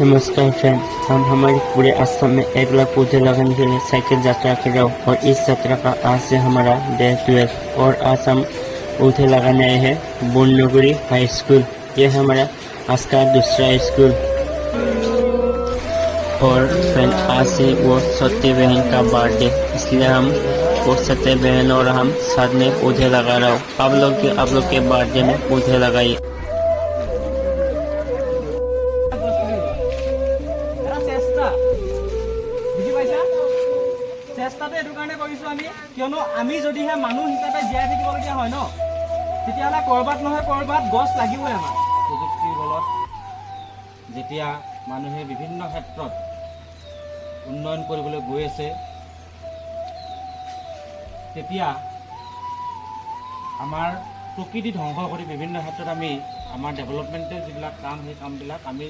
नमस्कार फ्रेंड, हम हमारे पूरे असम में 1 लाख पौधे लगाने के लिए साइकिल यात्रा कर रहे हो और इस यात्रा का आज से हमारा डे 12 और आज हम पौधे लगाने आए हैं बोननगरी हाई स्कूल। ये हमारा आज का दूसरा स्कूल। और फ्रेंड आज से वो सत्य बहन का बर्थडे, इसलिए हम वो सत्य बहन और हम साथ में पौधे लगा रहा हूँ। आप लोग के बर्थडे में पौधे लगाइए। চেষ্টাটো এইটো কাৰণে কৰিছোঁ আমি, কিয়নো আমি যদিহে মানুহ হিচাপে জীয়াই থাকিবলগীয়া হয় ন, তেতিয়াহ'লে ক'ৰবাত নহয় ক'ৰবাত গছ লাগিবই আমাৰ। প্ৰযুক্তিৰ বলত যেতিয়া মানুহে বিভিন্ন ক্ষেত্ৰত উন্নয়ন কৰিবলৈ গৈ আছে, তেতিয়া আমাৰ প্ৰকৃতি ধ্বংস কৰি বিভিন্ন ক্ষেত্ৰত আমি আমাৰ ডেভেলপমেণ্টেল যিবিলাক কাম, সেই কামবিলাক আমি